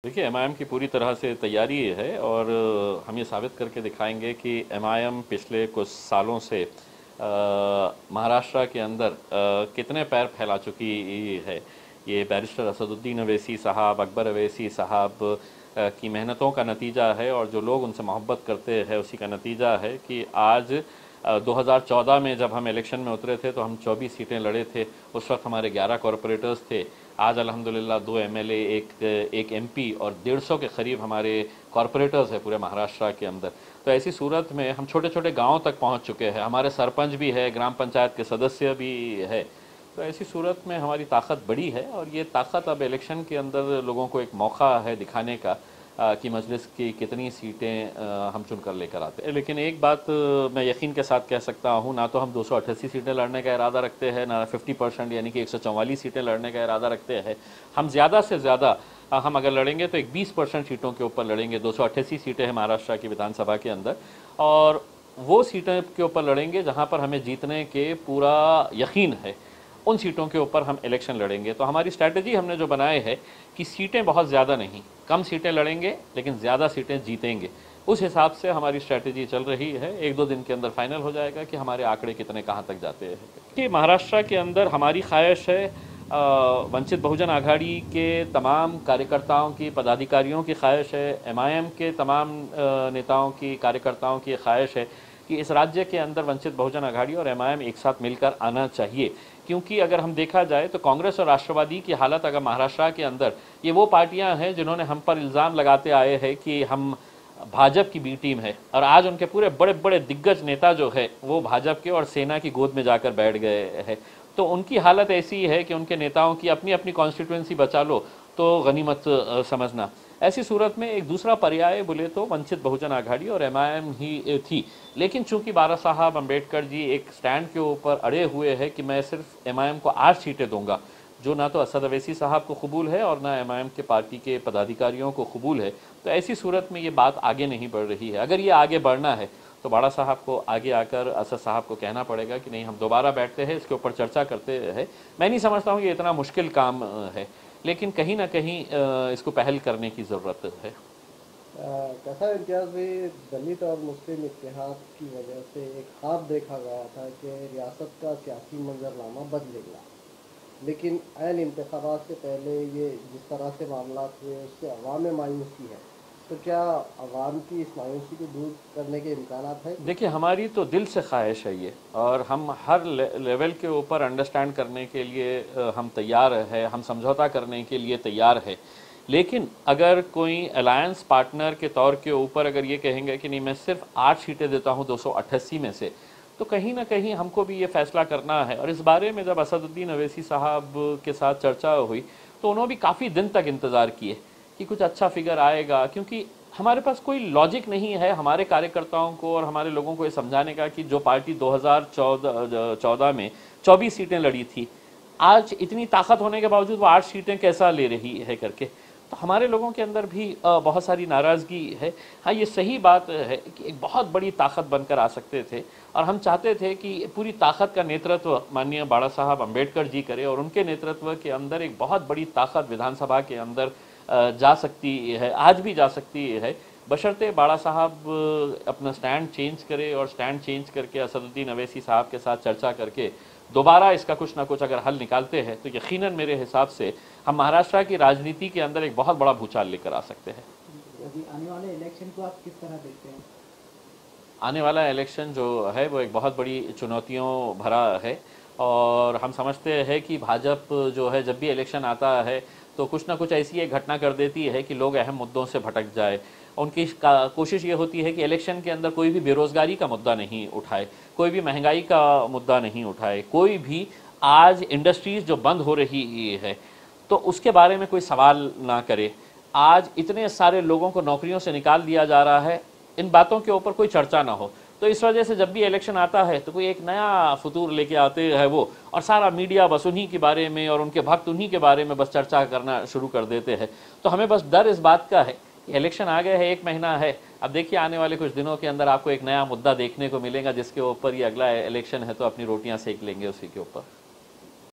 देखिए एमआईएम की पूरी तरह से तैयारी है और हम ये साबित करके दिखाएंगे कि एमआईएम पिछले कुछ सालों से महाराष्ट्र के अंदर कितने पैर फैला चुकी है। ये बैरिस्टर असदुद्दीन अवैसी साहब, अकबर अवैसी साहब की मेहनतों का नतीजा है और जो लोग उनसे मोहब्बत करते हैं उसी का नतीजा है कि आज 2014 में जब हम इलेक्शन में उतरे थे तो हम 24 सीटें लड़े थे। उस वक्त हमारे 11 कॉरपोरेटर्स थे। आज अल्हम्दुलिल्लाह 2 एमएलए, एक एमपी और 150 के करीब हमारे कॉरपोरेटर्स है पूरे महाराष्ट्र के अंदर। तो ऐसी सूरत में हम छोटे छोटे गांवों तक पहुंच चुके हैं। हमारे सरपंच भी है, ग्राम पंचायत के सदस्य भी है। तो ऐसी सूरत में हमारी ताकत बड़ी है और ये ताकत अब इलेक्शन के अंदर लोगों को एक मौका है दिखाने का कि मजलिस की कितनी सीटें हम चुन कर लेकर आते हैं। लेकिन एक बात मैं यकीन के साथ कह सकता हूँ, ना तो हम 288 सीटें लड़ने का इरादा रखते हैं, ना 50% यानी कि 144 सीटें लड़ने का इरादा रखते हैं। हम ज़्यादा से ज़्यादा हम अगर लड़ेंगे तो एक 20% सीटों के ऊपर लड़ेंगे। 288 सीटें हैं महाराष्ट्र की विधानसभा के अंदर और वो सीटें के ऊपर लड़ेंगे जहाँ पर हमें जीतने के पूरा यकीन है। उन सीटों के ऊपर हम इलेक्शन लड़ेंगे। तो हमारी स्ट्रैटेजी हमने जो बनाए है कि सीटें बहुत ज़्यादा नहीं, कम सीटें लड़ेंगे लेकिन ज़्यादा सीटें जीतेंगे। उस हिसाब से हमारी स्ट्रैटेजी चल रही है। 1-2 दिन के अंदर फाइनल हो जाएगा कि हमारे आंकड़े कितने कहाँ तक जाते हैं। कि महाराष्ट्र के अंदर हमारी ख्वाहिश है, वंचित बहुजन आघाड़ी के तमाम कार्यकर्ताओं की, पदाधिकारियों की ख्वाहिश है, एमआईएम के तमाम नेताओं की, कार्यकर्ताओं की ख्वाहिश है कि इस राज्य के अंदर वंचित बहुजन आघाड़ी और एमआईएम एक साथ मिलकर आना चाहिए। क्योंकि अगर हम देखा जाए तो कांग्रेस और राष्ट्रवादी की हालत अगर महाराष्ट्र के अंदर, ये वो पार्टियां हैं जिन्होंने हम पर इल्ज़ाम लगाते आए हैं कि हम भाजपा की बी टीम है और आज उनके पूरे बड़े बड़े दिग्गज नेता जो है वो भाजपा के और सेना की गोद में जाकर बैठ गए हैं। तो उनकी हालत ऐसी है कि उनके नेताओं की अपनी अपनी कॉन्स्टिट्यूंसी बचा लो तो गनीमत समझना। ऐसी सूरत में एक दूसरा पर्याय बोले तो वंचित बहुजन आघाड़ी और एमआईएम ही थी। लेकिन चूंकि बाबा साहब अम्बेडकर जी एक स्टैंड के ऊपर अड़े हुए हैं कि मैं सिर्फ एमआईएम को 8 सीटें दूंगा, जो ना तो असद अवैसी साहब को कबूल है और ना एमआईएम के पार्टी के पदाधिकारियों को कबूल है। तो ऐसी सूरत में ये बात आगे नहीं बढ़ रही है। अगर ये आगे बढ़ना है तो बाड़ा साहब को आगे आकर असद साहब को कहना पड़ेगा कि नहीं, हम दोबारा बैठते हैं, इसके ऊपर चर्चा करते हैं। मैं नहीं समझता हूँ कि इतना मुश्किल काम है, लेकिन कहीं ना कहीं इसको पहल करने की ज़रूरत है। कैसा इम्तियाज़ भी दलित और मुस्लिम इत्तेहाद की वजह से एक ख्वाब देखा गया था कि रियासत का सियासी मंजरनामा बदलेगा, लेकिन ऐन इंतखाबात से पहले ये जिस तरह से मामला हुए उससे अवाम में मायूसी है। तो क्या अवाम की इस मायूसी को दूर करने के इम्कान हैं? देखिए हमारी तो दिल से ख्वाहिश है ये, और हम हर लेवल के ऊपर अंडरस्टैंड करने के लिए हम तैयार है, हम समझौता करने के लिए तैयार है। लेकिन अगर कोई अलायंस पार्टनर के तौर के ऊपर अगर ये कहेंगे कि नहीं मैं सिर्फ 8 सीटें देता हूँ 288 में से, तो कहीं ना कहीं हमको भी ये फैसला करना है। और इस बारे में जब असदुद्दीन अवैसी साहब के साथ चर्चा हुई तो उन्होंने भी काफ़ी दिन तक इंतज़ार किए कि कुछ अच्छा फिगर आएगा, क्योंकि हमारे पास कोई लॉजिक नहीं है हमारे कार्यकर्ताओं को और हमारे लोगों को ये समझाने का कि जो पार्टी 2014 में 24 सीटें लड़ी थी, आज इतनी ताकत होने के बावजूद वो 8 सीटें कैसा ले रही है करके। तो हमारे लोगों के अंदर भी बहुत सारी नाराज़गी है। हाँ, ये सही बात है कि एक बहुत बड़ी ताकत बनकर आ सकते थे और हम चाहते थे कि पूरी ताकत का नेतृत्व माननीय बाबा साहब अम्बेडकर जी करे और उनके नेतृत्व के अंदर एक बहुत बड़ी ताकत विधानसभा के अंदर जा सकती है, आज भी जा सकती है, बशर्ते बाड़ा साहब अपना स्टैंड चेंज करे और स्टैंड चेंज करके असदुद्दीन अवैसी साहब के साथ चर्चा करके दोबारा इसका कुछ ना कुछ अगर हल निकालते हैं तो यकीनन मेरे हिसाब से हम महाराष्ट्र की राजनीति के अंदर एक बहुत बड़ा भूचाल लेकर आ सकते हैं। अभी आने वाले इलेक्शन को आप किस तरह देखते हैं? आने वाला इलेक्शन जो है वो एक बहुत बड़ी चुनौतियों भरा है और हम समझते हैं कि भाजपा जो है जब भी इलेक्शन आता है तो कुछ ना कुछ ऐसी एक घटना कर देती है कि लोग अहम मुद्दों से भटक जाए। उनकी कोशिश ये होती है कि इलेक्शन के अंदर कोई भी बेरोज़गारी का मुद्दा नहीं उठाए, कोई भी महंगाई का मुद्दा नहीं उठाए, कोई भी आज इंडस्ट्रीज़ जो बंद हो रही है तो उसके बारे में कोई सवाल ना करे। आज इतने सारे लोगों को नौकरियों से निकाल दिया जा रहा है, इन बातों के ऊपर कोई चर्चा ना हो। तो इस वजह से जब भी इलेक्शन आता है तो कोई एक नया फतूर लेके आते हैं वो, और सारा मीडिया बस उन्हीं के बारे में और उनके भक्त उन्हीं के बारे में बस चर्चा करना शुरू कर देते हैं। तो हमें बस डर इस बात का है कि इलेक्शन आ गए है, 1 महीना है, अब देखिए आने वाले कुछ दिनों के अंदर आपको एक नया मुद्दा देखने को मिलेगा जिसके ऊपर ये अगला इलेक्शन है तो अपनी रोटियां सेक लेंगे उसी के ऊपर।